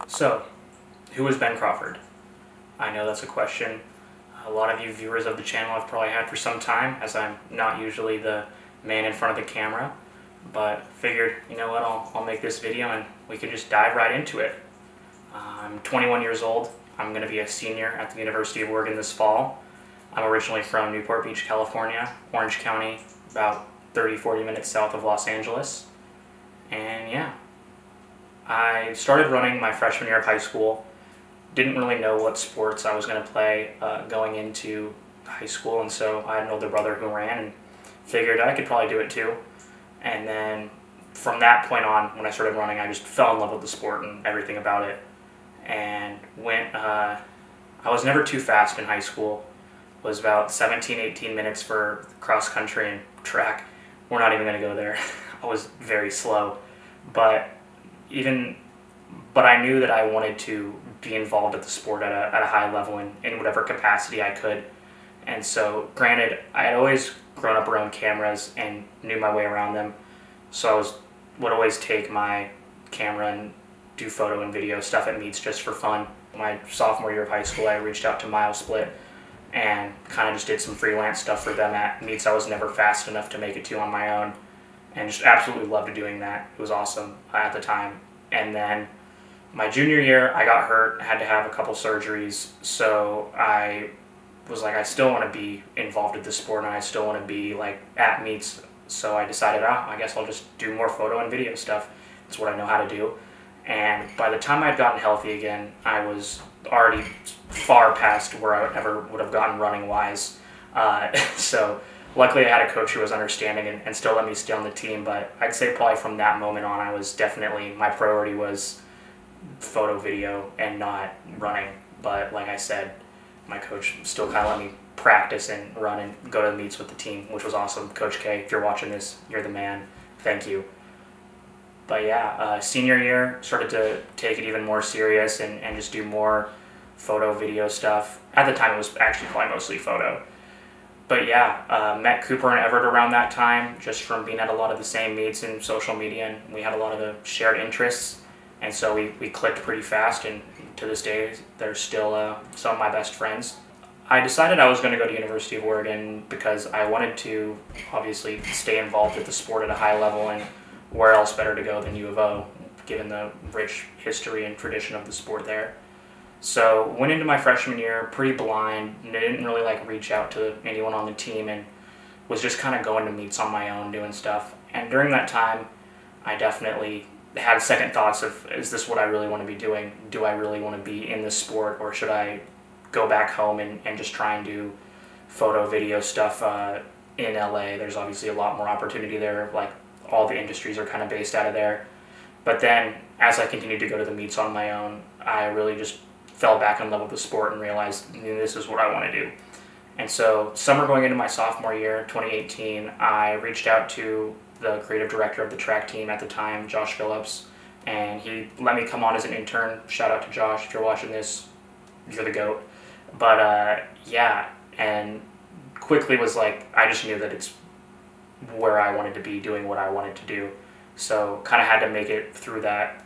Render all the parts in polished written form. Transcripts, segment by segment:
So, who is Ben Crawford? I know that's a question a lot of you viewers of the channel have probably had for some time, as I'm not usually the man in front of the camera, but figured, you know what, I'll make this video and we could just dive right into it. I'm 21 years old. I'm going to be a senior at the University of Oregon this fall. I'm originally from Newport Beach, California, Orange County, about 30-40 minutes south of Los Angeles. And yeah, I started running my freshman year of high school. Didn't really know what sports I was going to play going into high school, and so I had an older brother who ran and figured I could probably do it too. And then from that point on, when I started running, I just fell in love with the sport and everything about it. And I was never too fast in high school. It was about 17-18 minutes for cross country and track. We're not even going to go there. I was very slow, but I knew that I wanted to be involved at the sport at a high level in whatever capacity I could. And so, granted, I had always grown up around cameras and knew my way around them, so would always take my camera and do photo and video stuff at meets just for fun. My sophomore year of high school, I reached out to Mile Split and kind of just did some freelance stuff for them at meets I was never fast enough to make it to on my own, and just absolutely loved doing that. It was awesome at the time. And then my junior year, I got hurt, had to have a couple surgeries, so I was like, I still want to be involved with the sport and I still want to be like at meets, so I decided, I guess I'll just do more photo and video stuff. That's what I know how to do. And by the time I'd gotten healthy again, I was already far past where I ever would have gotten running wise. So luckily I had a coach who was understanding and still let me stay on the team, but I'd say probably from that moment on, I was definitely, my priority was photo, video, and not running. But like I said, my coach still kind of let me practice and run and go to the meets with the team, which was awesome. Coach K, if you're watching this, you're the man. Thank you. But yeah, senior year, started to take it even more serious and just do more photo, video stuff. At the time, it was actually probably mostly photo. But yeah, met Cooper and Everett around that time, just from being at a lot of the same meets in social media, and we had a lot of the shared interests. And so we clicked pretty fast, and to this day, they're still some of my best friends. I decided I was going to go to University of Oregon because I wanted to obviously stay involved with the sport at a high level, and where else better to go than U of O, given the rich history and tradition of the sport there. So went into my freshman year pretty blind, didn't really reach out to anyone on the team, and was just kind of going to meets on my own, doing stuff. And during that time, I definitely had second thoughts of, is this what I really want to be doing? Do I really want to be in this sport, or should I go back home and just try and do photo, video stuff in LA? There's obviously a lot more opportunity there, all the industries are kind of based out of there. But then, as I continued to go to the meets on my own, I really just fell back in love with the sport and realized this is what I want to do. And so, summer going into my sophomore year, 2018, I reached out to the creative director of the track team at the time, Josh Phillips, and he let me come on as an intern. Shout out to Josh, if you're watching this, you're the GOAT. But yeah, and quickly was I just knew that it's where I wanted to be, doing what I wanted to do. So kind of had to make it through that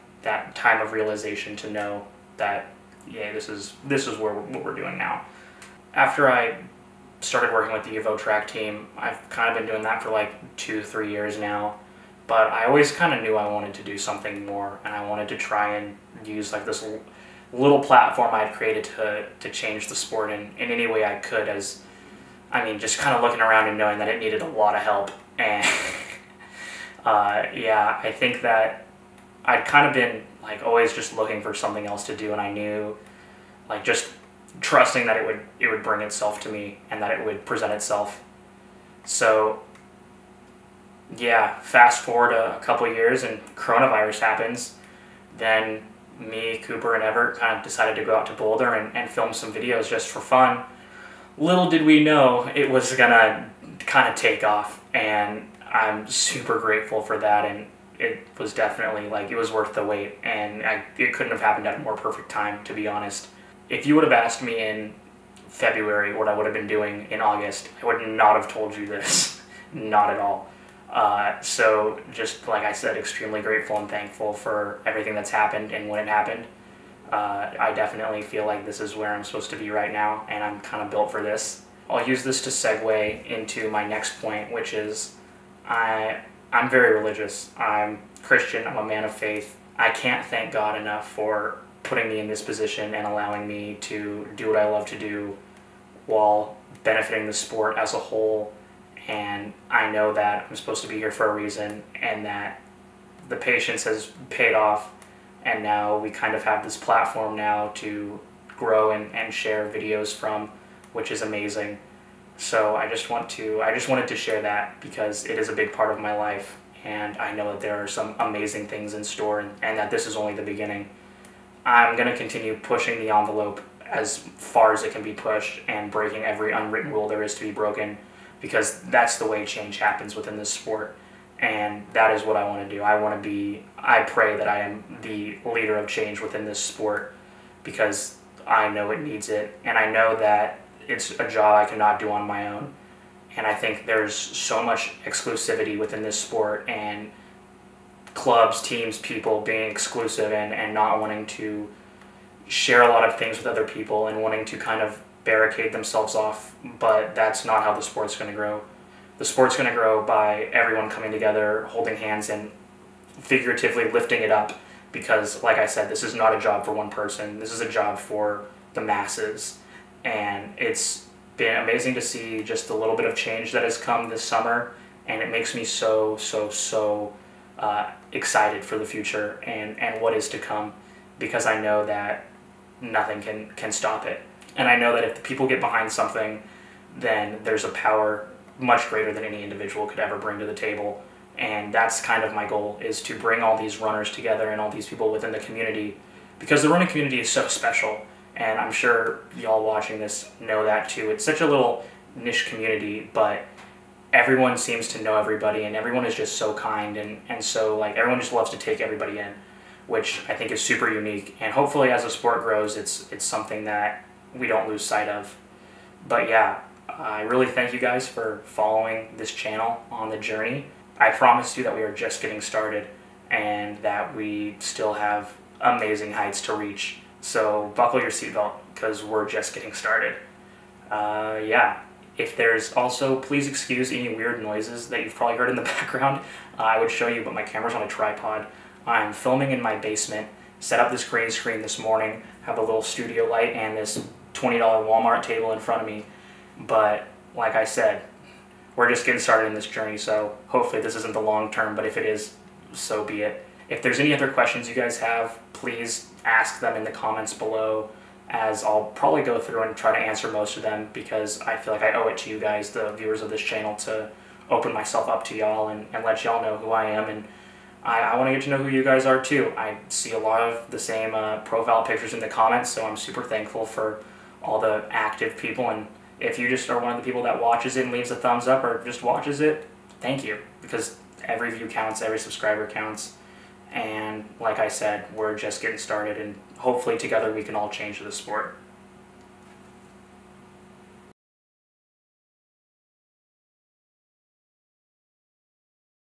time of realization to know that, yeah, this is what we're doing now. After I started working with the U of O track team, I've kind of been doing that for 2-3 years now, but I always kind of knew I wanted to do something more, and I wanted to try and use this little platform I'd created to change the sport in any way I could, as just kind of looking around and knowing that it needed a lot of help. And yeah, I think that I'd kind of been always just looking for something else to do, and I knew just trusting that it would bring itself to me and that it would present itself. So yeah, fast forward a couple years and coronavirus happens. Then me, Cooper, and Everett kind of decided to go out to Boulder and film some videos just for fun. Little did we know it was gonna kind of take off, and I'm super grateful for that, and it was definitely it was worth the wait, and it couldn't have happened at a more perfect time, to be honest. If you would have asked me in February what I would have been doing in August, I would not have told you this. Not at all. So just like I said, extremely grateful and thankful for everything that's happened and when it happened. I definitely feel like this is where I'm supposed to be right now, and I'm kind of built for this. I'll use this to segue into my next point, which is I'm very religious. I'm Christian. I'm a man of faith. I can't thank God enough for putting me in this position and allowing me to do what I love to do while benefiting the sport as a whole. And I know that I'm supposed to be here for a reason, and that the patience has paid off, and now we kind of have this platform now to grow and share videos from, which is amazing. So I just wanted to share that because it is a big part of my life, and I know that there are some amazing things in store, and that this is only the beginning. I'm going to continue pushing the envelope as far as it can be pushed and breaking every unwritten rule there is to be broken, because that's the way change happens within this sport, and that is what I want to do. I pray that I am the leader of change within this sport, because I know it needs it, and I know that it's a job I cannot do on my own. And I think there's so much exclusivity within this sport, and clubs, teams, people being exclusive and not wanting to share a lot of things with other people and wanting to kind of barricade themselves off, but that's not how the sport's going to grow. The sport's going to grow by everyone coming together, holding hands, and figuratively lifting it up, because, like I said, this is not a job for one person. This is a job for the masses, and it's been amazing to see just the little bit of change that has come this summer, and it makes me so excited for the future and what is to come, because I know that nothing can stop it. And I know that if the people get behind something, then there's a power much greater than any individual could ever bring to the table. And that's kind of my goal, is to bring all these runners together and all these people within the community, because the running community is so special. And I'm sure y'all watching this know that too. It's such a little niche community, but everyone seems to know everybody, and everyone is just so kind, and so, like, everyone just loves to take everybody in, which I think is super unique. And hopefully as the sport grows, it's something that we don't lose sight of. But yeah, I really thank you guys for following this channel on the journey. I promise you that we are just getting started, and that we still have amazing heights to reach. So buckle your seatbelt, because we're just getting started. Yeah. If there's also, please excuse any weird noises that you've probably heard in the background. I would show you, but my camera's on a tripod. I'm filming in my basement, set up this green screen this morning, have a little studio light and this $20 Walmart table in front of me. But like I said, we're just getting started in this journey, so hopefully this isn't the long term, but if it is, so be it. If there's any other questions you guys have, please ask them in the comments below, as I'll probably go through and try to answer most of them, because I feel like I owe it to you guys, the viewers of this channel, to open myself up to y'all and let y'all know who I am. And I want to get to know who you guys are too. I see a lot of the same profile pictures in the comments, so I'm super thankful for all the active people. And if you just are one of the people that watches it and leaves a thumbs up, or just watches it, thank you, because every view counts, every subscriber counts. And like I said, we're just getting started, and hopefully together we can all change the sport.